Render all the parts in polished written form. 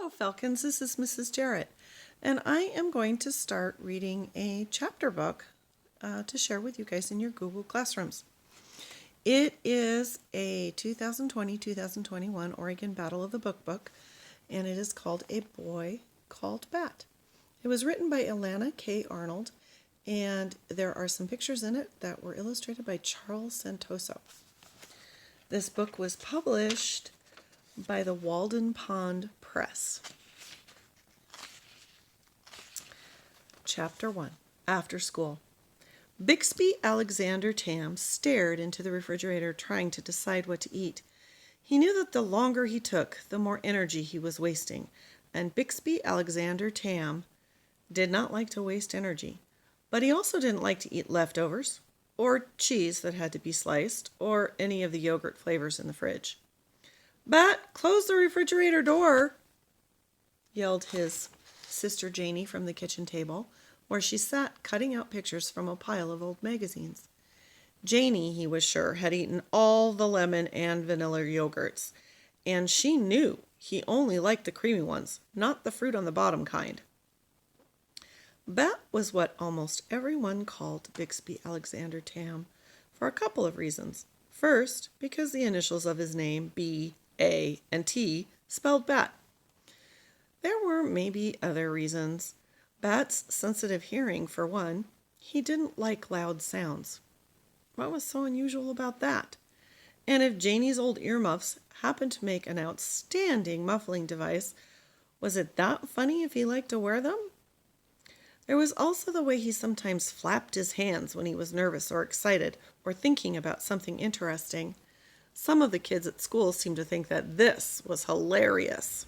Hello, Falcons. This is Mrs. Jarrett, and I am going to start reading a chapter book to share with you guys in your Google Classrooms. It is a 2020-2021 Oregon Battle of the Book, and it is called A Boy Called Bat. It was written by Ilana K. Arnold, and there are some pictures in it that were illustrated by Charles Santoso. This book was published by the Walden Pond Press. Chapter 1, After School. Bixby Alexander Tam stared into the refrigerator trying to decide what to eat. He knew that the longer he took, the more energy he was wasting, and Bixby Alexander Tam did not like to waste energy. But he also didn't like to eat leftovers, or cheese that had to be sliced, or any of the yogurt flavors in the fridge. "Bat, close the refrigerator door," yelled his sister Janie from the kitchen table, where she sat cutting out pictures from a pile of old magazines. Janie, he was sure, had eaten all the lemon and vanilla yogurts, and she knew he only liked the creamy ones, not the fruit on the bottom kind. Bat was what almost everyone called Bixby Alexander Tam, for a couple of reasons. First, because the initials of his name, B, A, and T, spelled bat. There were maybe other reasons. Bat's sensitive hearing, for one. He didn't like loud sounds. What was so unusual about that? And if Janie's old earmuffs happened to make an outstanding muffling device, was it that funny if he liked to wear them? There was also the way he sometimes flapped his hands when he was nervous or excited or thinking about something interesting. Some of the kids at school seemed to think that this was hilarious.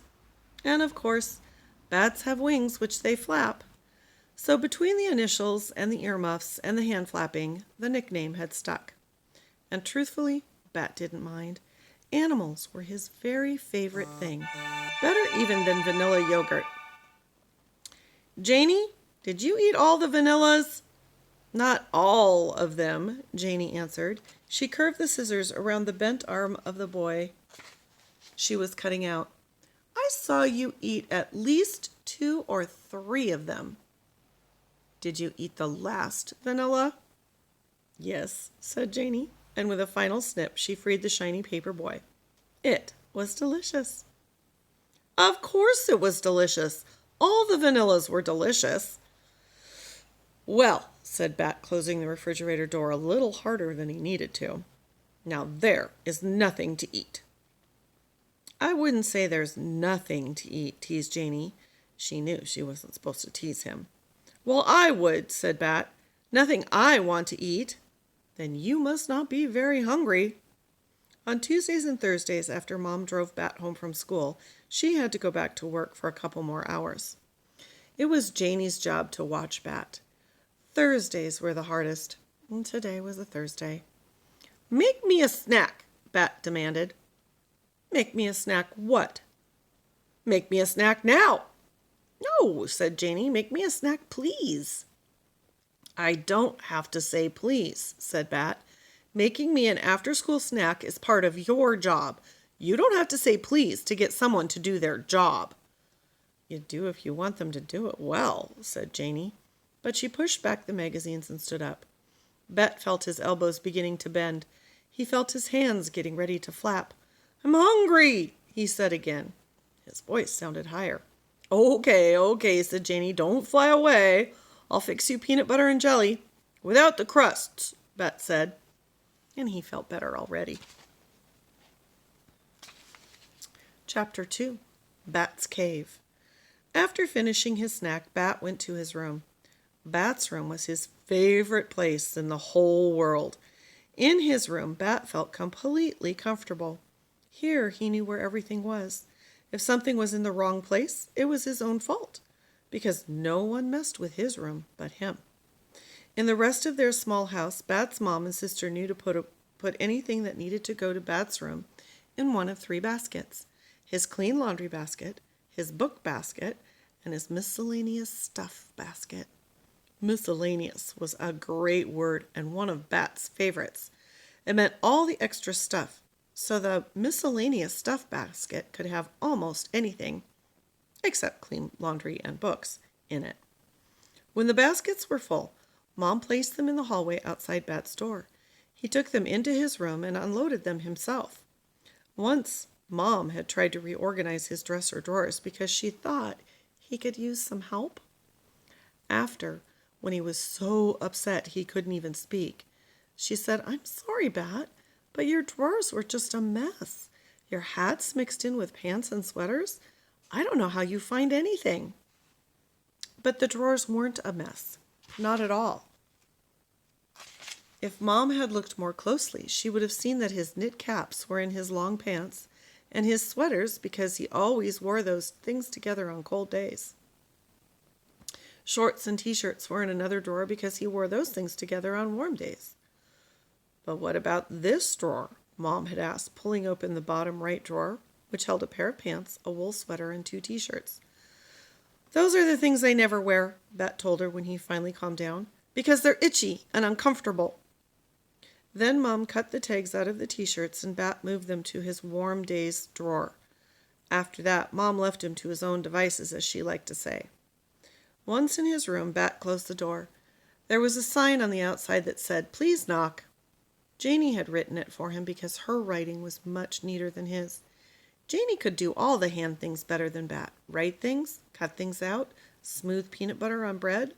And of course, bats have wings which they flap. So between the initials and the earmuffs and the hand flapping, the nickname had stuck. And truthfully, Bat didn't mind. Animals were his very favorite thing, better even than vanilla yogurt. "Janie, did you eat all the vanillas?" "Not all of them," Janie answered. She curved the scissors around the bent arm of the boy she was cutting out. "I saw you eat at least 2 or 3 of them." "Did you eat the last vanilla?" "Yes," said Janie, and with a final snip, she freed the shiny paper boy. It was delicious. Of course it was delicious. All the vanillas were delicious. "Well," said Bat, closing the refrigerator door a little harder than he needed to, "now there is nothing to eat." "I wouldn't say there's nothing to eat," teased Janie. She knew she wasn't supposed to tease him. "Well, I would," said Bat. "Nothing I want to eat." "Then you must not be very hungry." On Tuesdays and Thursdays, after Mom drove Bat home from school, she had to go back to work for a couple more hours. It was Janie's job to watch Bat. Thursdays were the hardest, and today was a Thursday. "Make me a snack," Bat demanded. "Make me a snack what?" "Make me a snack now." "No," said Janie, "make me a snack, please." "I don't have to say please," said Bat. "Making me an after-school snack is part of your job. You don't have to say please to get someone to do their job." "You do if you want them to do it well," said Janie. But she pushed back the magazines and stood up. Bet felt his elbows beginning to bend. He felt his hands getting ready to flap. "I'm hungry," he said again. His voice sounded higher. Okay, said Janie. "Don't fly away. I'll fix you peanut butter and jelly. Without the crusts," Bet said. And he felt better already. Chapter 2, Bat's Cave. After finishing his snack, Bat went to his room. Bat's room was his favorite place in the whole world. In his room, Bat felt completely comfortable. Here he knew where everything was. If something was in the wrong place, it was his own fault, because no one messed with his room but him. In the rest of their small house, Bat's mom and sister knew to put anything that needed to go to Bat's room in one of 3 baskets: his clean laundry basket, his book basket, and his miscellaneous stuff basket. Miscellaneous was a great word and one of Bat's favorites. It meant all the extra stuff, so the miscellaneous stuff basket could have almost anything. except clean laundry and books, in it. When the baskets were full, Mom placed them in the hallway outside Bat's door. He took them into his room and unloaded them himself. Once, Mom had tried to reorganize his dresser drawers because she thought he could use some help. After, when he was so upset he couldn't even speak, she said, "I'm sorry, Bat, but your drawers were just a mess. Your hats mixed in with pants and sweaters. I don't know how you find anything." But the drawers weren't a mess. Not at all. If Mom had looked more closely, she would have seen that his knit caps were in his long pants, and his sweaters, because he always wore those things together on cold days. Shorts and t-shirts were in another drawer because he wore those things together on warm days. "But what about this drawer?" Mom had asked, pulling open the bottom right drawer, which held a pair of pants, a wool sweater, and 2 t-shirts. "Those are the things I never wear," Bat told her when he finally calmed down, "because they're itchy and uncomfortable." Then Mom cut the tags out of the t-shirts and Bat moved them to his warm days drawer. After that, Mom left him to his own devices, as she liked to say. Once in his room, Bat closed the door. There was a sign on the outside that said, "Please knock." Janie had written it for him because her writing was much neater than his. Janie could do all the hand things better than Bat. Write things, cut things out, smooth peanut butter on bread.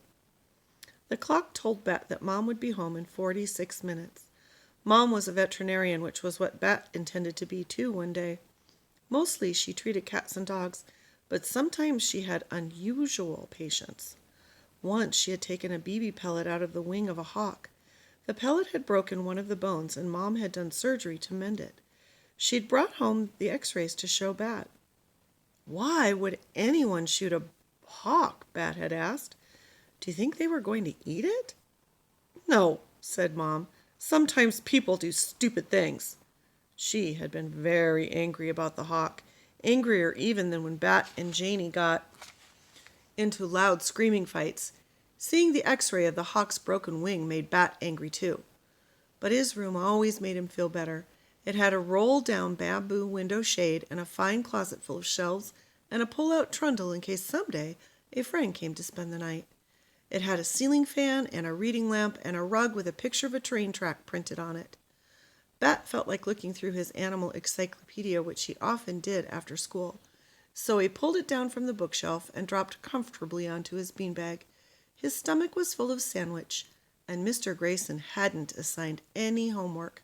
The clock told Bat that Mom would be home in 46 minutes. Mom was a veterinarian, which was what Bat intended to be too one day. Mostly she treated cats and dogs, but sometimes she had unusual patients. Once she had taken a BB pellet out of the wing of a hawk. The pellet had broken one of the bones, and Mom had done surgery to mend it. She'd brought home the x-rays to show Bat. "Why would anyone shoot a hawk?" Bat had asked. "Do you think they were going to eat it?" "No," said Mom. "Sometimes people do stupid things." She had been very angry about the hawk, angrier even than when Bat and Janie got into loud screaming fights. Seeing the x-ray of the hawk's broken wing made Bat angry too. But his room always made him feel better. It had a roll-down bamboo window shade and a fine closet full of shelves and a pull-out trundle in case someday a friend came to spend the night. It had a ceiling fan and a reading lamp and a rug with a picture of a train track printed on it. Bat felt like looking through his animal encyclopedia, which he often did after school. So he pulled it down from the bookshelf and dropped comfortably onto his beanbag. His stomach was full of sandwich, and Mr. Grayson hadn't assigned any homework.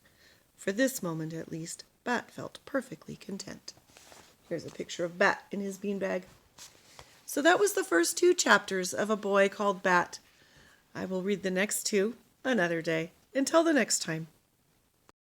For this moment, at least, Bat felt perfectly content. Here's a picture of Bat in his beanbag. So that was the first 2 chapters of A Boy Called Bat. I will read the next 2 another day. Until the next time.